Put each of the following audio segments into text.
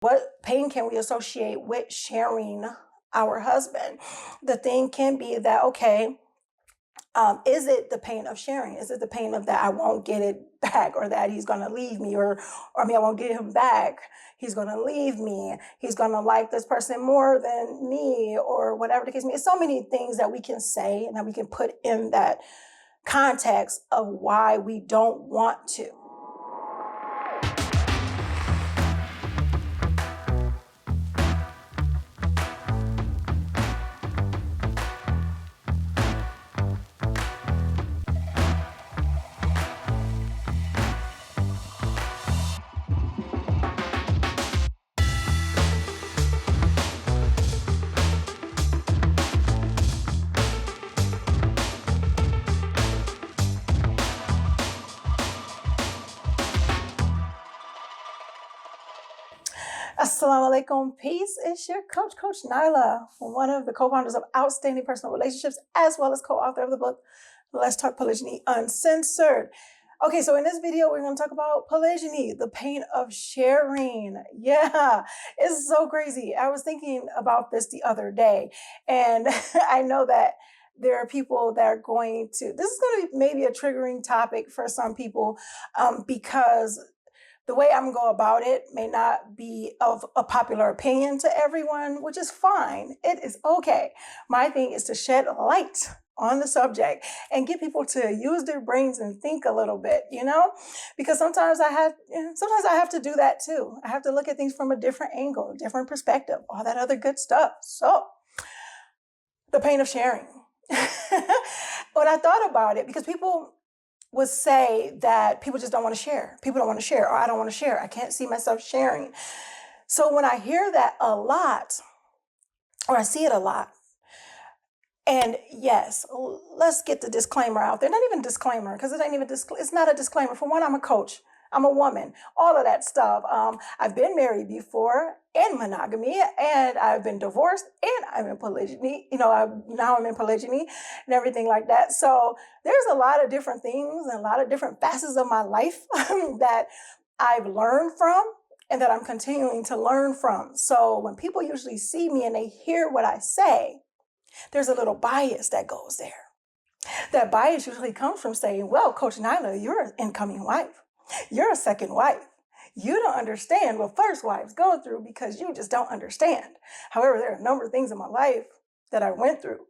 What pain can we associate with sharing our husband? The thing can be that, okay, is it the pain of sharing? Is it the pain of that I won't get it back, or that he's going to leave me, or I won't get him back. He's going to leave me. He's going to like this person more than me, or whatever the case may be. It's so many things that we can say and that we can put in that context of why we don't want to. Assalamu alaikum, peace. It's your coach, Coach Nyla, one of the co-founders of Outstanding Personal Relationships, as well as co-author of the book, Let's Talk Polygyny Uncensored. Okay, so in this video, we're going to talk about polygyny, the pain of sharing. Yeah, it's so crazy. I was thinking about this the other day, and I know that there are people that are going to, this is going to be maybe a triggering topic for some people, because the way I'm going to go about it may not be of a popular opinion to everyone, which is fine. It is okay. My thing is to shed light on the subject and get people to use their brains and think a little bit, because sometimes I have to do that too. I have to look at things from a different angle, different perspective, all that other good stuff. So the pain of sharing. When I thought about it, because people would say that people just don't want to share. People don't want to share, or I don't want to share. I can't see myself sharing. So when I hear that a lot, or I see it a lot, and yes, let's get the disclaimer out there. Not even disclaimer, because it ain't even it's not a disclaimer. For one, I'm a coach. I'm a woman. All of that stuff. I've been married before in monogamy, and I've been divorced, and I'm in polygyny. Now I'm in polygyny and everything like that. So there's a lot of different things and a lot of different facets of my life that I've learned from and that I'm continuing to learn from. So when people usually see me and they hear what I say, there's a little bias that goes there. That bias usually comes from saying, well, Coach Nyla, you're an incoming wife. You're a second wife. You don't understand what first wives go through because you just don't understand. However, there are a number of things in my life that I went through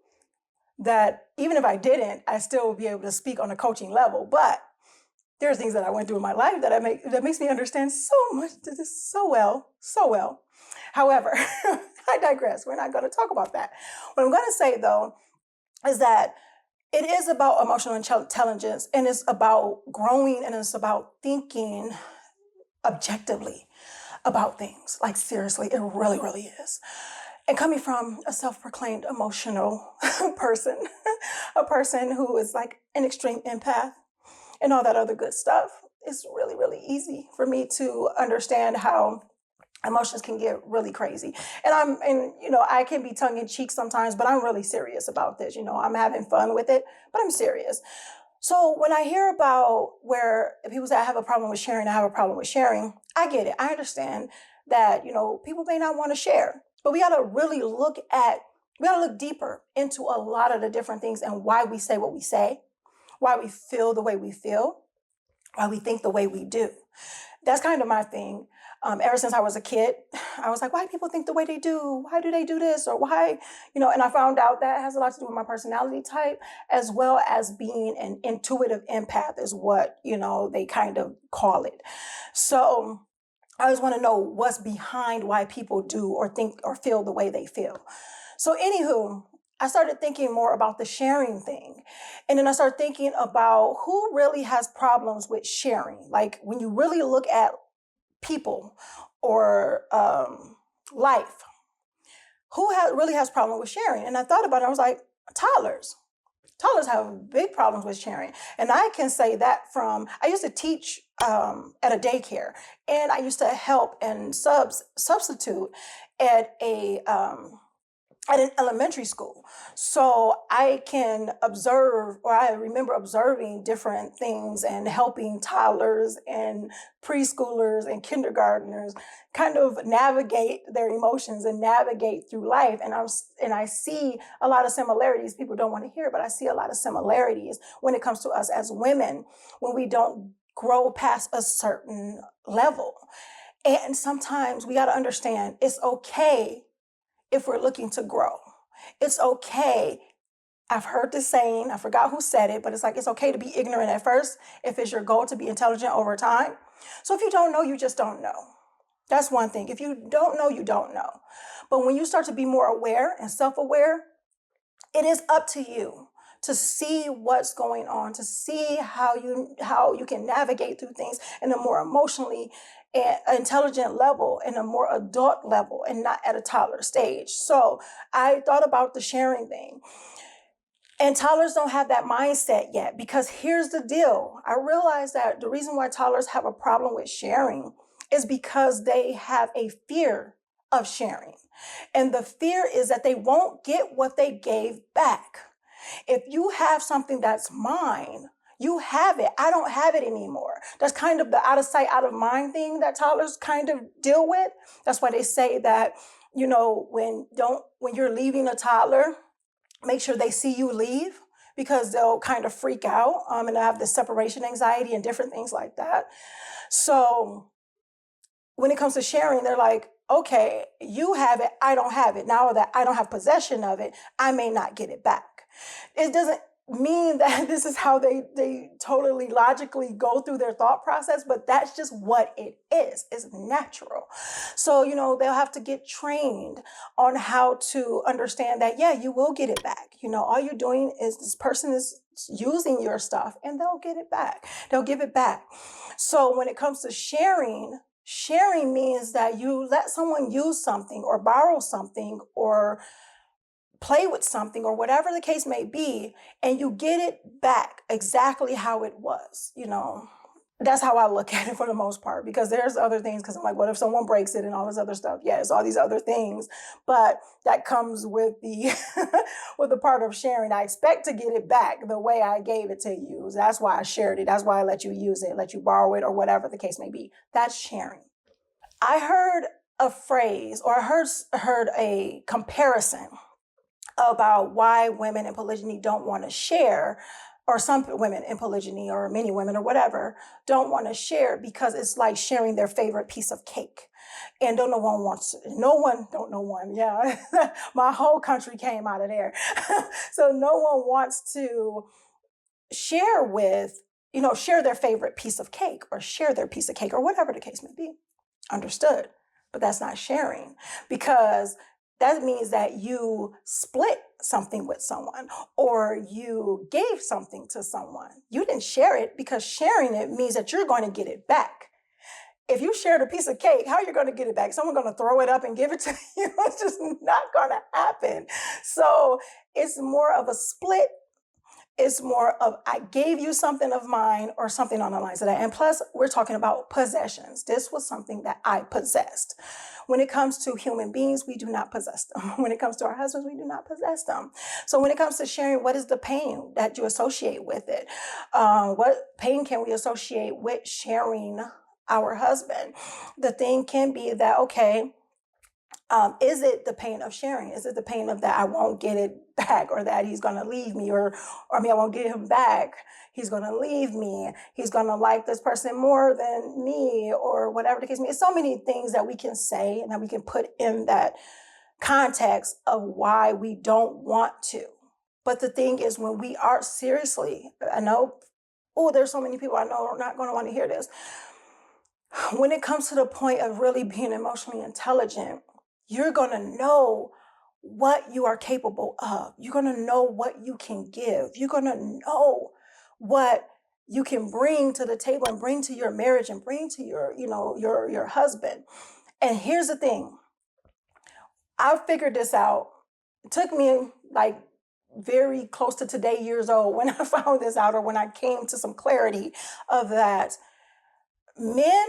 that even if I didn't, I still would be able to speak on a coaching level. But there's things that I went through in my life that makes me understand so much so well. However, I digress. We're not going to talk about that. What I'm going to say, though, is that it is about emotional intelligence, and it's about growing, and it's about thinking objectively about things. Like, seriously, it really, really is. And coming from a self-proclaimed emotional person, a person who is like an extreme empath and all that other good stuff, it's really, really easy for me to understand how emotions can get really crazy. And I can be tongue in cheek sometimes, but I'm really serious about this. I'm having fun with it, but I'm serious. So when I hear about where people say I have a problem with sharing, I get it. I understand that, people may not want to share, but we got to really look deeper into a lot of the different things and why we say what we say, why we feel the way we feel, why we think the way we do. That's kind of my thing. Ever since I was a kid, I was like, why do people think the way they do? Why do they do this? Or why, and I found out that has a lot to do with my personality type, as well as being an intuitive empath is what, they kind of call it. So I always want to know what's behind why people do or think or feel the way they feel. So anywho, I started thinking more about the sharing thing. And then I started thinking about who really has problems with sharing. Like, when you really look at people or life, who really has problem with sharing? And I thought about it. I was like, toddlers have big problems with sharing. And I can say that I used to teach at a daycare, and I used to help and substitute at a at an elementary school. So I can observe, or I remember observing different things and helping toddlers and preschoolers and kindergartners kind of navigate their emotions and navigate through life. And I see a lot of similarities. People don't want to hear it, but I see a lot of similarities when it comes to us as women when we don't grow past a certain level. And sometimes we got to understand it's okay if we're looking to grow. It's okay. I've heard this saying, I forgot who said it, but it's like, it's okay to be ignorant at first if it's your goal to be intelligent over time. So if you don't know, you just don't know. That's one thing. If you don't know, you don't know. But when you start to be more aware and self-aware, it is up to you to see what's going on, to see how you can navigate through things in a more emotionally intelligent level, in a more adult level, and not at a toddler stage. So I thought about the sharing thing. And toddlers don't have that mindset yet, because here's the deal. I realized that the reason why toddlers have a problem with sharing is because they have a fear of sharing. And the fear is that they won't get what they gave back. If you have something that's mine, you have it. I don't have it anymore. That's kind of the out of sight, out of mind thing that toddlers kind of deal with. That's why they say that, you know, when you're leaving a toddler, make sure they see you leave, because they'll kind of freak out and have the separation anxiety and different things like that. So when it comes to sharing, they're like, okay, you have it, I don't have it. Now that I don't have possession of it, I may not get it back. It doesn't mean that this is how they totally logically go through their thought process, but that's just what it is. It's natural. So, you know, they'll have to get trained on how to understand that, yeah, you will get it back. You know, all you're doing is this person is using your stuff and they'll get it back. They'll give it back. So when it comes to sharing means that you let someone use something or borrow something or play with something or whatever the case may be, and you get it back exactly how it was. You know, that's how I look at it for the most part, because there's other things, because I'm like, what if someone breaks it and all this other stuff? Yes, all these other things, but that comes with the with the part of sharing. I expect to get it back the way I gave it to you. That's why I shared it. That's why I let you use it, let you borrow it, or whatever the case may be. That's sharing. I heard a phrase, or I heard a comparison about why women in polygyny don't want to share, or some women in polygyny, or many women or whatever, don't want to share because it's like sharing their favorite piece of cake. And don't know one. Yeah, my whole country came out of there. So no one wants to share share their favorite piece of cake, or share their piece of cake, or whatever the case may be. Understood. But that's not sharing, because that means that you split something with someone, or you gave something to someone. You didn't share it, because sharing it means that you're going to get it back. If you shared a piece of cake, how are you going to get it back? Someone's going to throw it up and give it to you. It's just not going to happen. So it's more of a split. It's more of, I gave you something of mine, or something on the lines of that. And plus, we're talking about possessions. This was something that I possessed. When it comes to human beings, we do not possess them. When it comes to our husbands, we do not possess them. So when it comes to sharing, what is the pain that you associate with it? What pain can we associate with sharing our husband? The thing can be that, okay, is it the pain of sharing? Is it the pain of that I won't get it back, or that he's going to leave me, or I won't get him back. He's going to leave me. He's going to like this person more than me, or whatever the case may be. It's so many things that we can say and that we can put in that context of why we don't want to. But the thing is, when we are seriously, I know, there's so many people I know are not going to want to hear this. When it comes to the point of really being emotionally intelligent, you're going to know what you are capable of. You're going to know what you can give. You're going to know what you can bring to the table, and bring to your marriage, and bring to your husband. And here's the thing. I figured this out. It took me like very close to today years old when I found this out, or when I came to some clarity of that. Men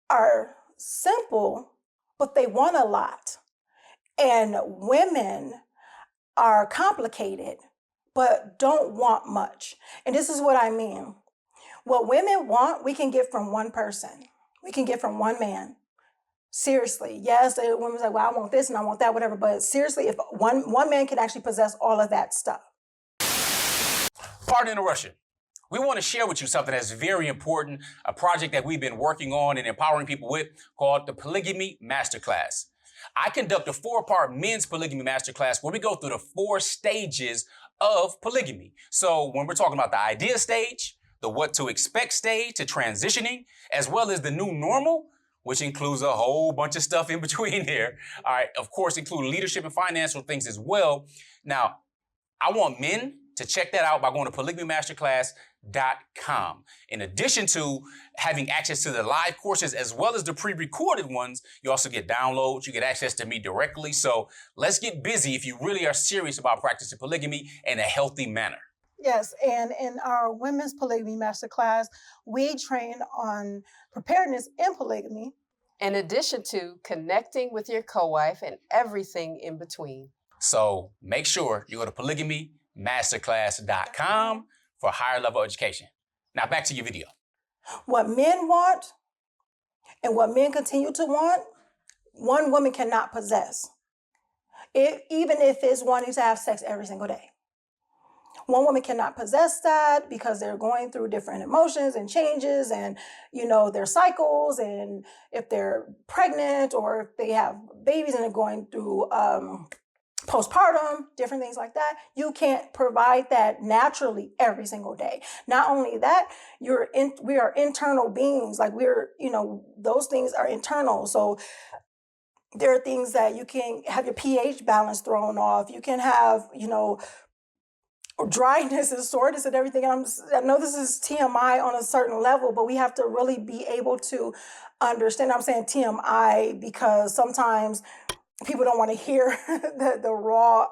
are simple, but they want a lot. And women are complicated, but don't want much. And this is what I mean. What women want, we can get from one person. We can get from one man. Seriously, yes, the women's like, well, I want this and I want that, whatever. But seriously, if one man can actually possess all of that stuff. Pardon the interruption. We want to share with you something that's very important, a project that we've been working on and empowering people with called the Polygamy Masterclass. I conduct a 4-part men's polygamy masterclass where we go through the 4 stages of polygamy. So when we're talking about the idea stage, the what to expect stage to transitioning, as well as the new normal, which includes a whole bunch of stuff in between there. All right, of course, include leadership and financial things as well. Now, I want men to check that out by going to polygamymasterclass.com. In addition to having access to the live courses as well as the pre-recorded ones, you also get downloads, you get access to me directly. So let's get busy if you really are serious about practicing polygamy in a healthy manner. Yes, and in our Women's Polygamy Masterclass, we train on preparedness in polygamy. In addition to connecting with your co-wife and everything in between. So make sure you go to polygamymasterclass.com for higher level education. Now back to your video. What men want and what men continue to want, one woman cannot possess. Even if it's wanting to have sex every single day. One woman cannot possess that because they're going through different emotions and changes and, their cycles, and if they're pregnant or if they have babies and they're going through postpartum, different things like that. You can't provide that naturally every single day. Not only that, we are internal beings. Like those things are internal. So there are things that you can have your pH balance thrown off. You can have, dryness and soreness and everything. And I know this is TMI on a certain level, but we have to really be able to understand. I'm saying TMI because sometimes people don't want to hear the raw,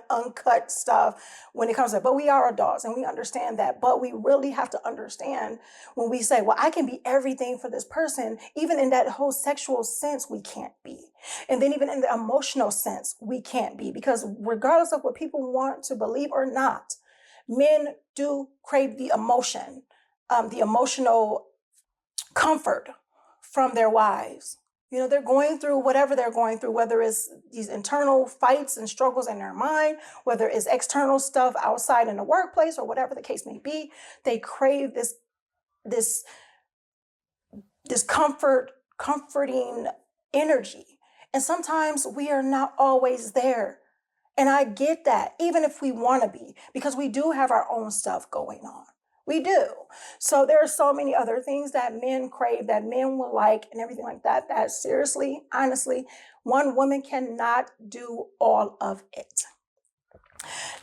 uncut stuff when it comes to it. But we are adults and we understand that. But we really have to understand when we say, well, I can be everything for this person, even in that whole sexual sense, we can't be. And then even in the emotional sense, we can't be. Because regardless of what people want to believe or not, men do crave the emotion, the emotional comfort from their wives. They're going through whatever they're going through, whether it's these internal fights and struggles in their mind, whether it's external stuff outside in the workplace or whatever the case may be. They crave this comforting energy. And sometimes we are not always there. And I get that, even if we want to be, because we do have our own stuff going on. We do. So there are so many other things that men crave, that men will like, and everything like that, that seriously, honestly, one woman cannot do all of it.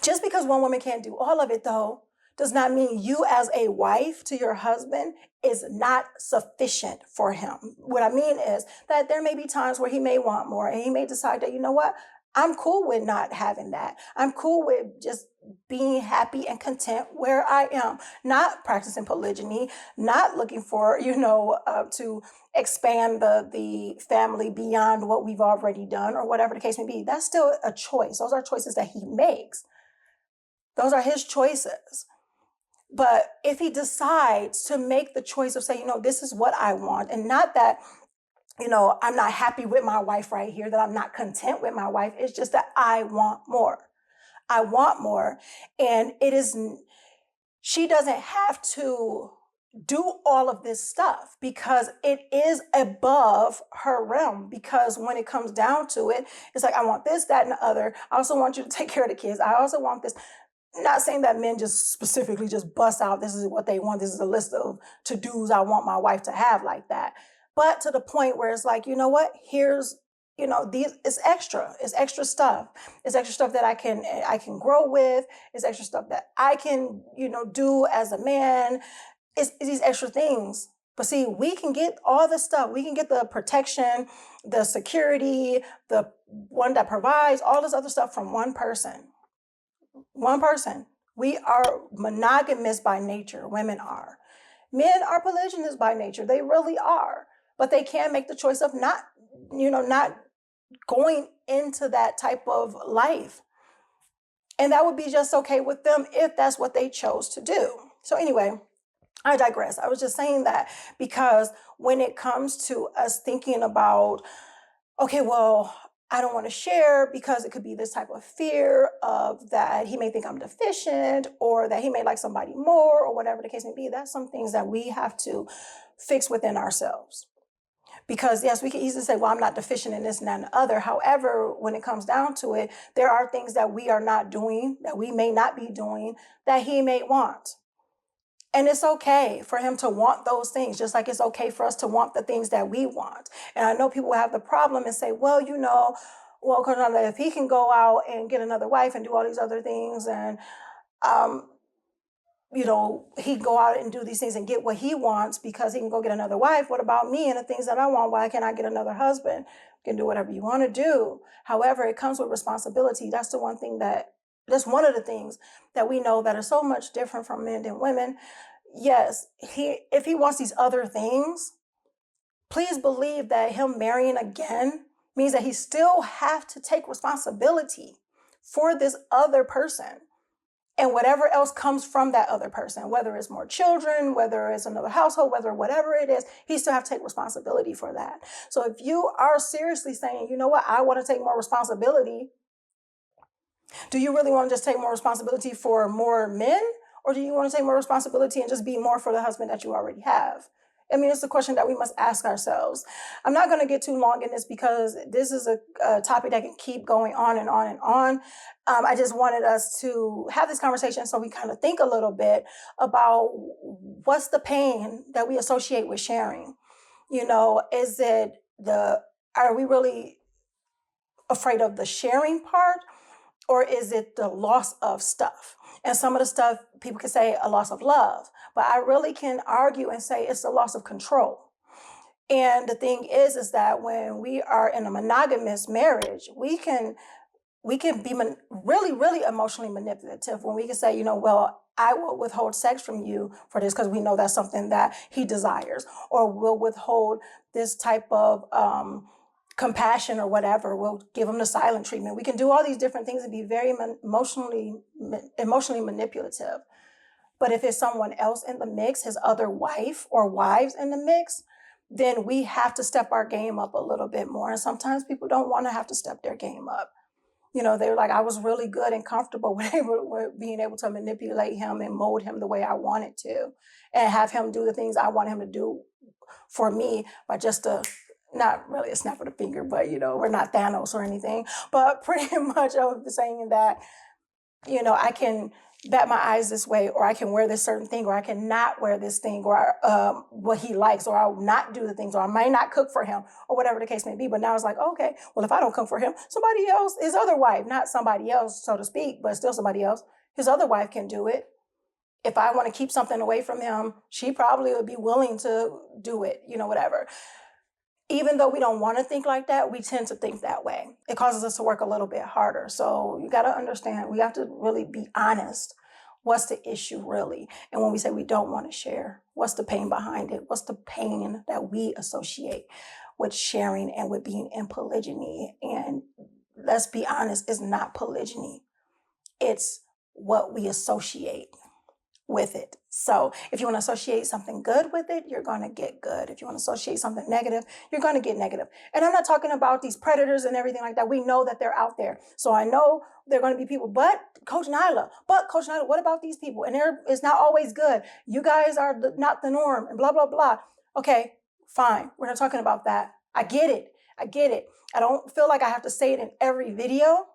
Just because one woman can't do all of it, though, does not mean you as a wife to your husband is not sufficient for him. What I mean is that there may be times where he may want more, and he may decide that, you know what, I'm cool with not having that. I'm cool with just being happy and content where I am, not practicing polygyny, not looking for, to expand the family beyond what we've already done or whatever the case may be. That's still a choice. Those are choices that he makes. Those are his choices. But if he decides to make the choice of saying, this is what I want, and not that, I'm not happy with my wife right here, that I'm not content with my wife. It's just that I want more. I want more. And she doesn't have to do all of this stuff because it is above her realm. Because when it comes down to it, it's like, I want this, that, and the other. I also want you to take care of the kids. I also want this. Not saying that men just specifically just bust out, this is what they want. This is a list of to-dos I want my wife to have like that. But to the point where it's like, you know what? Here's, it's extra. It's extra stuff. It's extra stuff that I can grow with. It's extra stuff that I can, do as a man. It's these extra things. But see, we can get all the stuff. We can get the protection, the security, the one that provides all this other stuff from one person. One person. We are monogamous by nature. Women are. Men are polygynous by nature. They really are. But they can make the choice of not going into that type of life. And that would be just okay with them if that's what they chose to do. So anyway, I digress. I was just saying that because when it comes to us thinking about, okay, well, I don't want to share because it could be this type of fear of that he may think I'm deficient or that he may like somebody more or whatever the case may be. That's some things that we have to fix within ourselves. Because yes, we can easily say, well, I'm not deficient in this and that and the other. However, when it comes down to it, there are things that we are not doing, that we may not be doing, that he may want. And it's okay for him to want those things, just like it's okay for us to want the things that we want. And I know people have the problem and say, well, well, Coach Nyla, if he can go out and get another wife and do all these other things and, he can go out and do these things and get what he wants because he can go get another wife. What about me and the things that I want? Why can't I get another husband? You can do whatever you want to do. However, it comes with responsibility. That's one of the things that we know that are so much different from men than women. Yes, if he wants these other things, please believe that him marrying again means that he still have to take responsibility for this other person and whatever else comes from that other person, whether it's more children, whether it's another household, whatever it is, he still have to take responsibility for that. So if you are seriously saying, you know what, I want to take more responsibility, do you really want to just take more responsibility for more men? Or do you want to take more responsibility and just be more for the husband that you already have? I mean, it's a question that we must ask ourselves. I'm not going to get too long in this because this is a topic that can keep going on and on and on. I just wanted us to have this conversation so we kind of think a little bit about what's the pain that we associate with sharing. Are we really afraid of the sharing part, or is it the loss of stuff? And some of the stuff people can say a loss of love, but I really can argue and say it's a loss of control. And the thing is that when we are in a monogamous marriage, we can be really, really emotionally manipulative when we can say, well, I will withhold sex from you for this because we know that's something that he desires, or we'll withhold this type of compassion or whatever. We'll give them the silent treatment. We can do all these different things and be very emotionally manipulative. But if it's someone else in the mix, his other wife or wives in the mix, then we have to step our game up a little bit more. And sometimes people don't want to have to step their game up. They're like, I was really good and comfortable with being able to manipulate him and mold him the way I wanted to and have him do the things I want him to do for me by just not really a snap of the finger, but, we're not Thanos or anything, but pretty much of saying that, I can bat my eyes this way, or I can wear this certain thing, or I can not wear this thing, or what he likes, or I'll not do the things, or I might not cook for him, or whatever the case may be. But now it's like, okay, well, if I don't cook for him, somebody else, his other wife, not somebody else, so to speak, but still somebody else, his other wife can do it. If I want to keep something away from him, she probably would be willing to do it, whatever. Even though we don't want to think like that, we tend to think that way. It causes us to work a little bit harder. So you got to understand, we have to really be honest. What's the issue really? And when we say we don't want to share, what's the pain behind it? What's the pain that we associate with sharing and with being in polygyny? And let's be honest, it's not polygyny. It's what we associate with it. So if you want to associate something good with it, you're going to get good. If you want to associate something negative, you're going to get negative. And I'm not talking about these predators and everything like that. We know that they're out there. So I know there are going to be people, but Coach Nyla, what about these people? And it's not always good. You guys are not the norm and blah, blah, blah. Okay, fine. We're not talking about that. I get it. I don't feel like I have to say it in every video,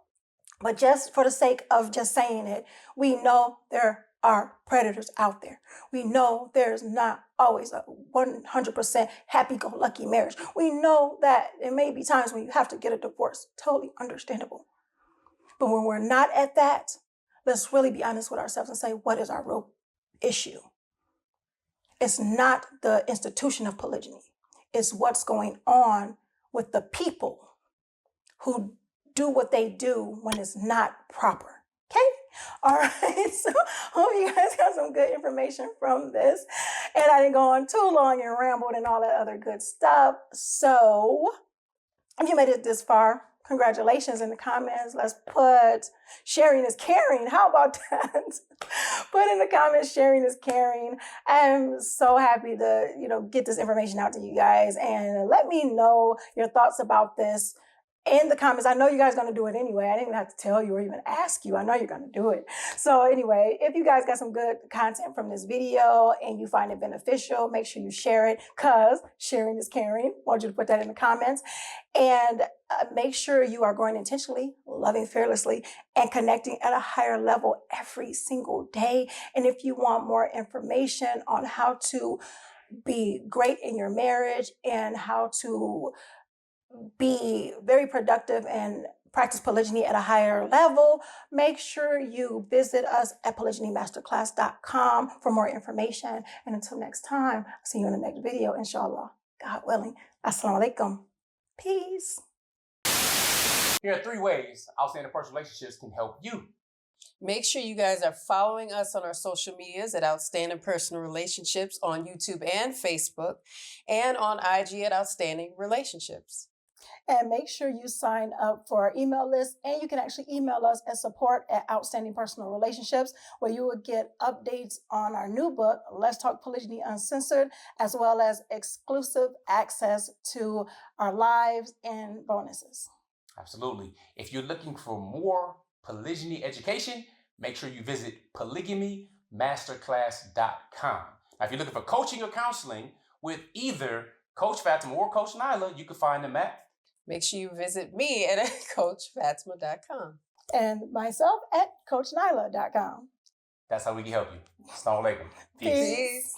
but just for the sake of just saying it, we know there are predators out there. We know there's not always a 100% happy-go-lucky marriage. We know that there may be times when you have to get a divorce. Totally understandable. But when we're not at that, let's really be honest with ourselves and say, what is our real issue? It's not the institution of polygyny. It's what's going on with the people who do what they do when it's not proper. Okay? All right. So hope you guys got some good information from this. And I didn't go on too long and rambled and all that other good stuff. So if you made it this far, congratulations in the comments. Let's put sharing is caring. How about that? Put in the comments, sharing is caring. I'm so happy to, get this information out to you guys, and let me know your thoughts about this in the comments. I know you guys are going to do it anyway. I didn't even have to tell you or even ask you. I know you're going to do it. So anyway, if you guys got some good content from this video and you find it beneficial, make sure you share it, because sharing is caring. I want you to put that in the comments. And make sure you are growing intentionally, loving fearlessly, and connecting at a higher level every single day. And if you want more information on how to be great in your marriage and how to be very productive and practice polygyny at a higher level, make sure you visit us at polygynymasterclass.com for more information. And until next time, I'll see you in the next video, inshallah, God willing. Assalamu alaikum. Peace. Here are 3 ways outstanding personal relationships can help you. Make sure you guys are following us on our social medias at Outstanding Personal Relationships on YouTube and Facebook, and on IG at Outstanding Relationships. And make sure you sign up for our email list. And you can actually email us at support@Outstanding Personal Relationships, where you will get updates on our new book, Let's Talk Polygyny Uncensored, as well as exclusive access to our lives and bonuses. Absolutely. If you're looking for more polygyny education, make sure you visit polygamymasterclass.com. Now, if you're looking for coaching or counseling with either Coach Fatimah or Coach Nyla, you can find them at. Make sure you visit me at CoachFatimah.com. And myself at CoachNyla.com. That's how we can help you. Assalamu alaikum. Peace.